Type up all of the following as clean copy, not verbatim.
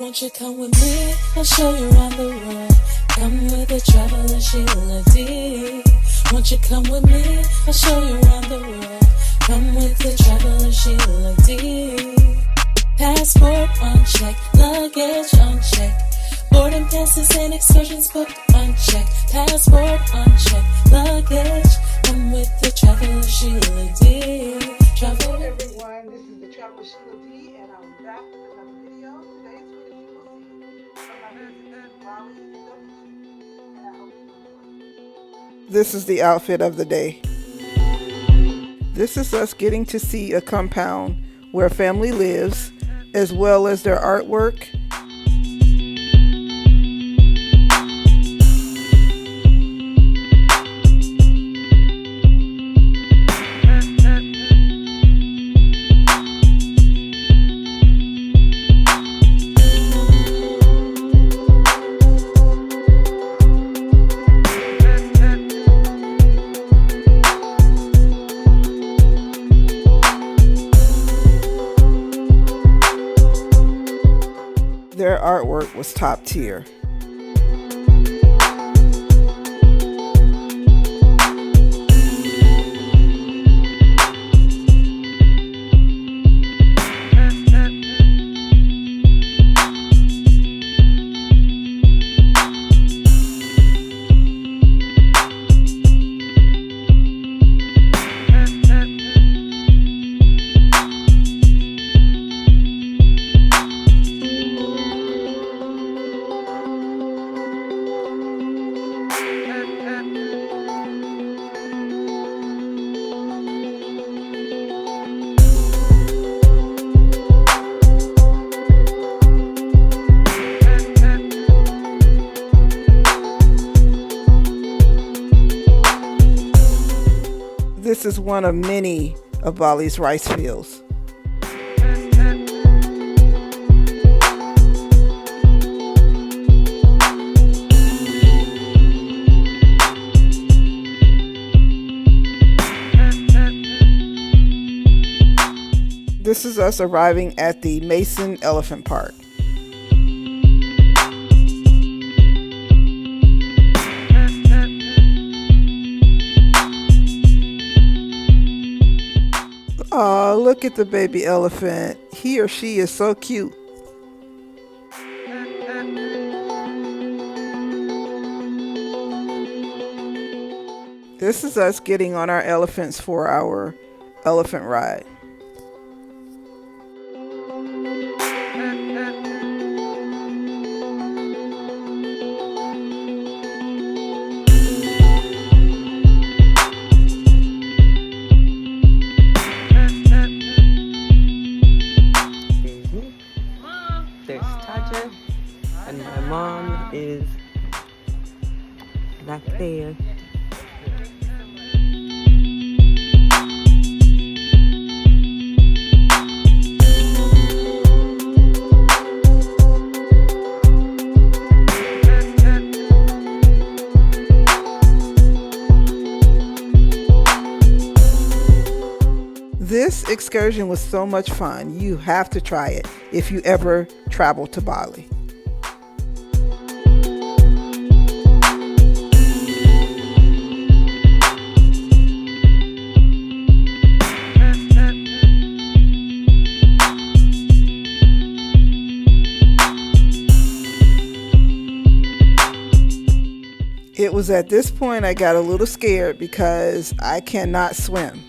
Won't you come with me? I'll show you around the world. Come with the traveler Sheila D. Won't you come with me? I'll show you around the world. Come with the traveler Sheila D. Passport on check, luggage on check. Boarding passes and excursions booked on check. Passport on check, luggage. Come with the traveler Sheila D. Hello everyone, this is the Traveler Sheila D, and I'm back with another video. Today's footage you will see from my visit to Bali, Indonesia, and I hope you enjoy. This is the outfit of the day. This is us getting to see a compound where a family lives, as well as their artwork. Their artwork was top tier. This is one of many of Bali's rice fields. This is us arriving at the Mason Elephant Park. Oh, look at the baby elephant. He or she is so cute. This is us getting on our elephants for our elephant ride. There's Taja, and my mom is back there. This excursion was so much fun. You have to try it if you ever travel to Bali. It was at this point I got a little scared because I cannot swim.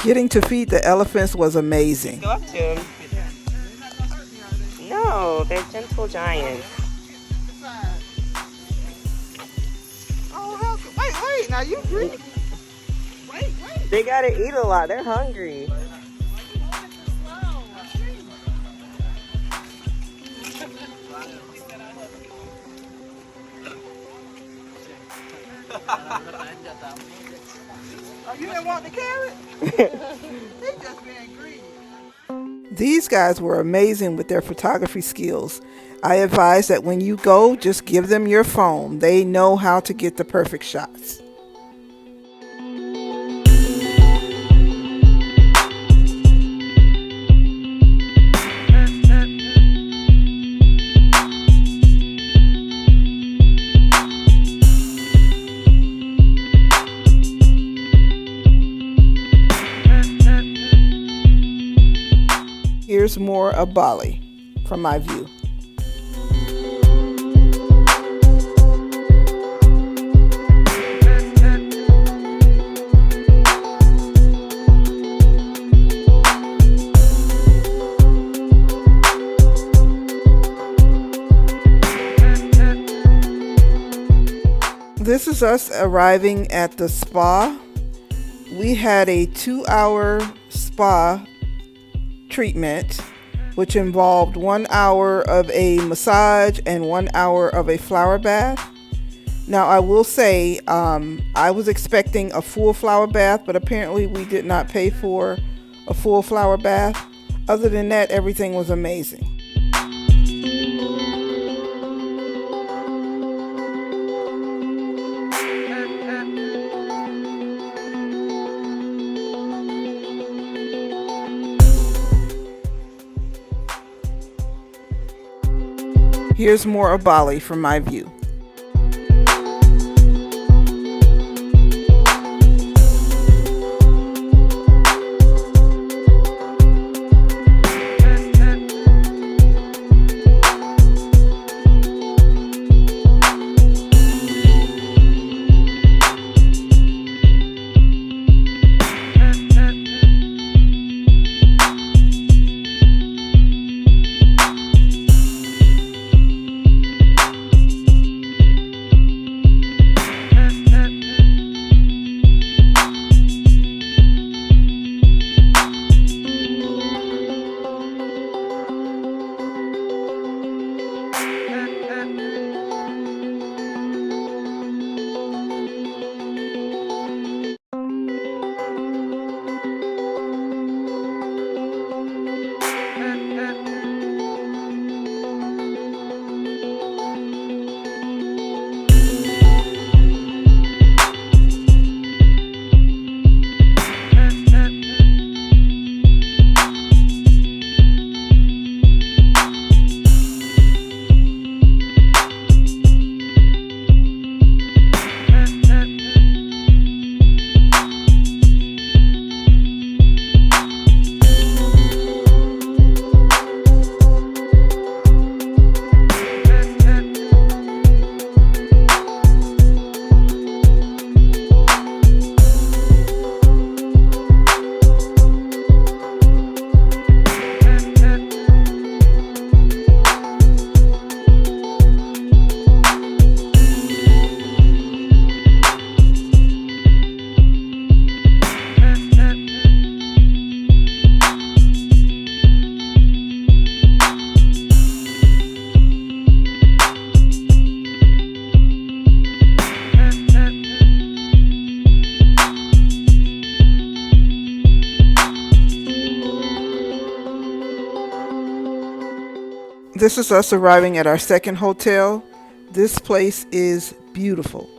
Getting to feed the elephants was amazing. Go up to them. No, they're gentle giants. Oh, wait, now you breathe. They gotta eat a lot. They're hungry. Oh, you didn't want the carrot? They just being greedy. These guys were amazing with their photography skills. I advise that when you go, just give them your phone. They know how to get the perfect shots. Here's more of Bali from my view. This is us arriving at the spa. We had a 2-hour spa treatment, which involved 1 hour of a massage and 1 hour of a flower bath. Now, I will say I was expecting a full flower bath, but apparently we did not pay for a full flower bath. Other than that, everything was amazing. Here's more of Bali from my view. This is us arriving at our second hotel. This place is beautiful.